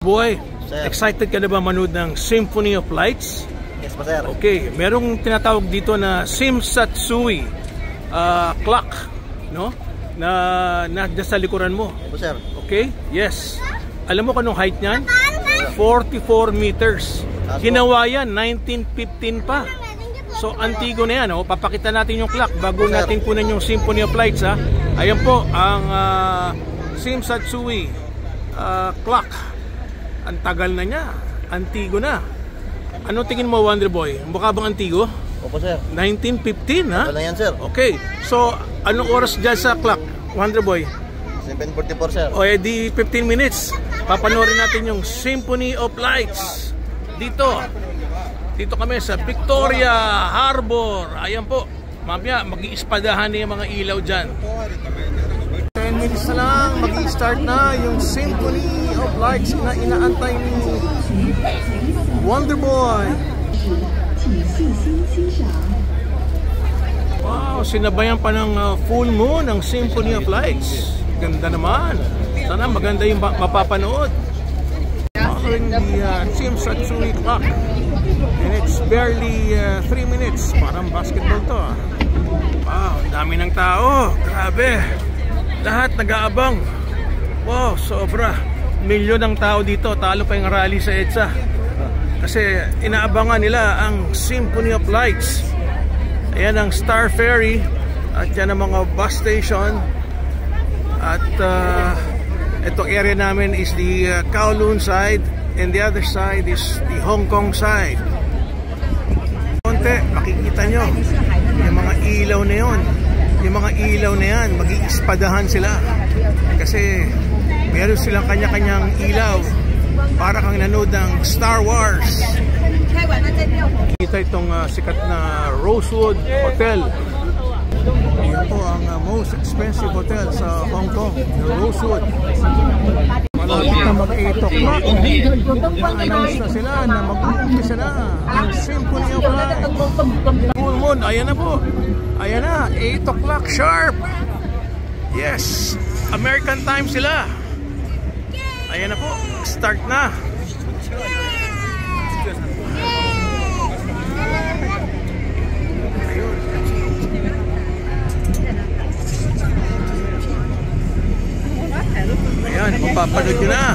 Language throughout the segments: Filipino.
Boy, sir. Excited ka na ba manood ng Symphony of Lights? Yes po, sir. Okay, merong tinatawag dito na Simsatsui clock, no? Na nandiyan sa likuran mo. Yes po, sir. Okay? Yes. Alam mo kanong height niyan? 44 meters. Ginawa yan 1915 pa. So antigo na yan, oh. Papakita natin yung clock bago natin kunan yung Symphony of Lights, ha. Ayan po ang Simsatsui clock. Ang tagal na niya. Antigo na. Ano tingin mo, Wonder Boy? Mukha bang antigo? Opo, sir. 1915, ha? Wala yan, sir. Okay. So, anong oras dyan sa clock, Wonder Boy? 7:44, sir. O, edi 15 minutes. Papanoorin natin yung Symphony of Lights. Dito kami sa Victoria Harbor. Ayan po. Mamaya, mag-iispadahan na yung mga ilaw dyan. 10 minutes na lang, mag-i-start na yung Symphony of Lights na inaantay ni Wonder Boy. Wow, sinabayan pa ng full moon ng Symphony of Lights. Ganda naman. Sana maganda yung mapapanood. Following the Simsatsui clock. And it's barely 3 minutes. Parang basketball to, ah. Wow, dami ng tao. Grabe. Lahat nag-aabang. Wow, sobra. Milyon ng tao dito. Talo pa yung rally sa EDSA. Kasi inaabangan nila ang Symphony of Lights. Ayan ang Star Ferry. At yan ang mga bus station. At itong area namin is the Kowloon side. And the other side is the Hong Kong side. Konti, makikita nyo yung mga ilaw na yun. Yung mga ilaw na yan, mag-iispadahan sila. Kasi meron silang kanya-kanyang ilaw. Para kang nanood ng Star Wars. Kita itong sikat na Rosewood Hotel. Yan po ang most expensive hotel sa Hong Kong, the Rosewood. Malapit na mag-8 o'clock. Na-announce na sila na mag-umpisa na ang Symphony of Lights. Full moon, ayan na po. Ayan na, 8 o'clock sharp. Yes, American time sila. Ayan na po, start na. Ayun. Ayan, mapapanood nyo na.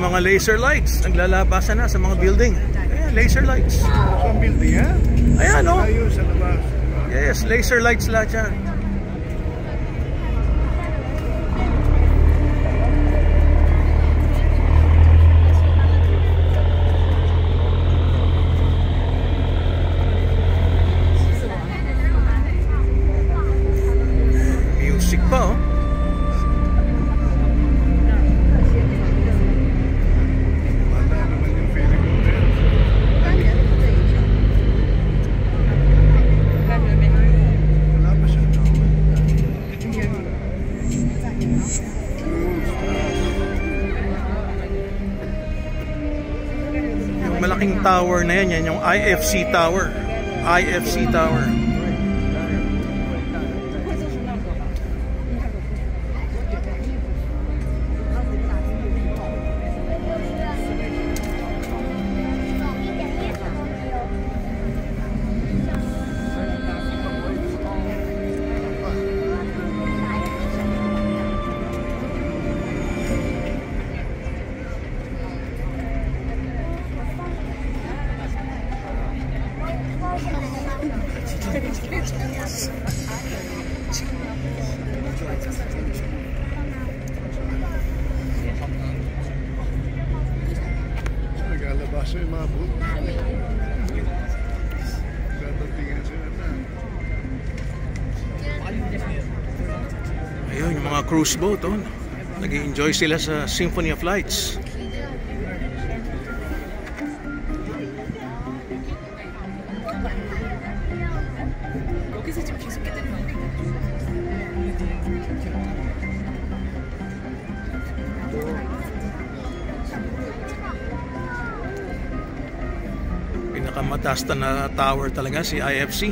Mga laser lights naglalabasan na sa mga building. Ayan, laser lights sa building, ha? Ayan, no? Yes, laser lights lahat yan. Music pa, oh. Malaking tower na yan, yan yung IFC Tower. IFC Tower. Nagalabas yung mga boot. cruise boat, oh. Nag-enjoy sila sa Symphony of Lights. Pinakamataas na tower talaga si IFC.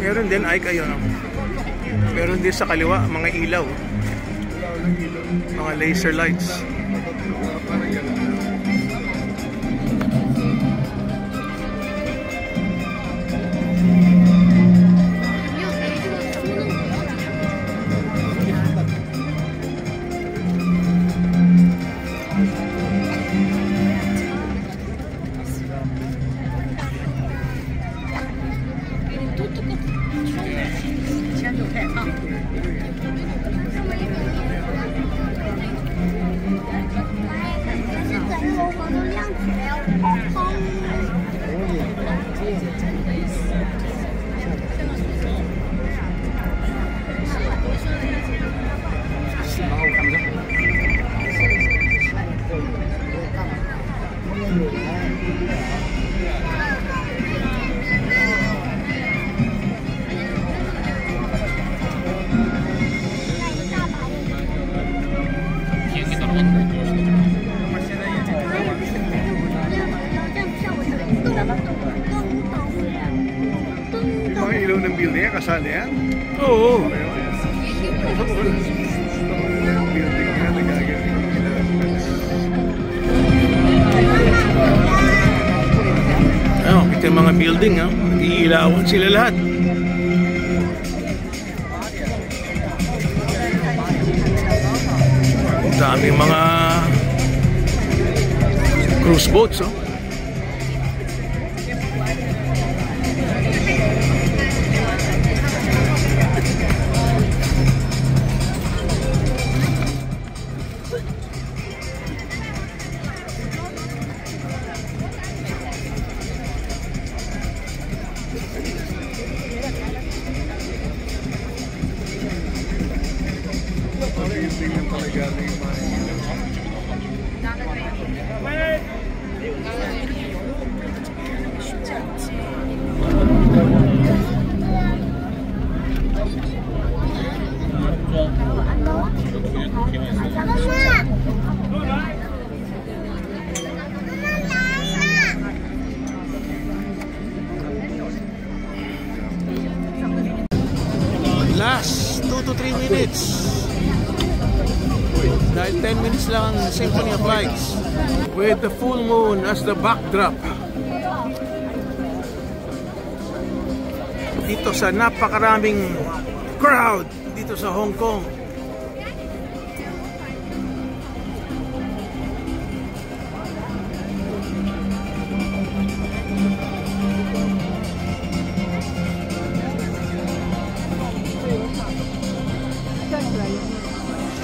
Meron din ay kayo, no? Meron din sa kaliwa mga ilaw, mga laser lights. Mga ilaw ng building yan, kasali yan? Oo. Building yan, nagagaling ng ilaw. Ayun, kita yung mga building, ha? Nag-iilawan sila lahat. Daming mga cruise boats, oh. Tingnan talaga yung mga ilaw. Last 2 to 3 minutes. Dahil 10 minutes lang ang Symphony of Lights with the full moon as the backdrop. Dito sa napakaraming crowd dito sa Hong Kong.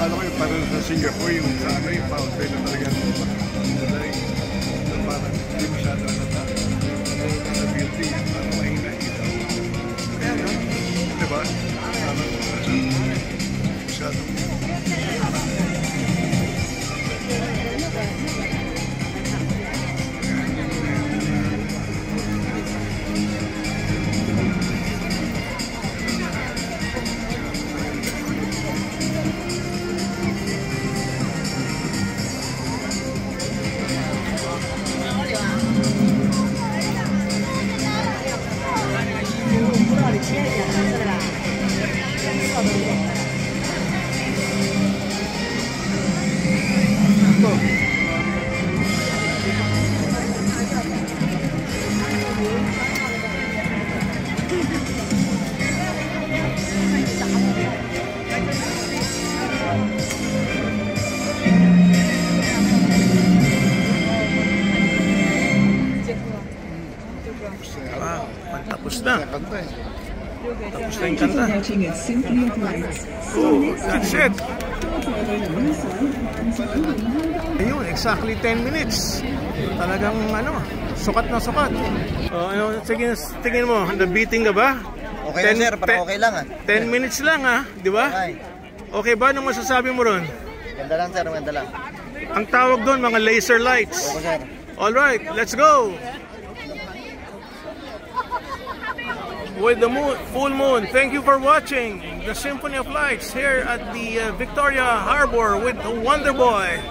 Ano kayo, parang sa Singapore, yung sa ano, yung fountain na talaga parang hindi masyado na building, parang mahina ito. Kaya no? Diba? Parang masyadong Kanta eh. Tapos na yung kanta. Oh, that's it. Ayun, exactly 10 minutes. Talagang ano, sukat na sukat. Ano, sige, tingin mo, nabiting ka ba? Okay na sir, parang okay lang 10 minutes lang di ba? Okay ba? Anong masasabi mo ron? Ganda lang sir, ganda lang. Ang tawag doon, mga laser lights. Opo sir. Alright, let's go! With the moon, full moon, thank you for watching the Symphony of Lights here at the Victoria Harbor with Wonder Boy.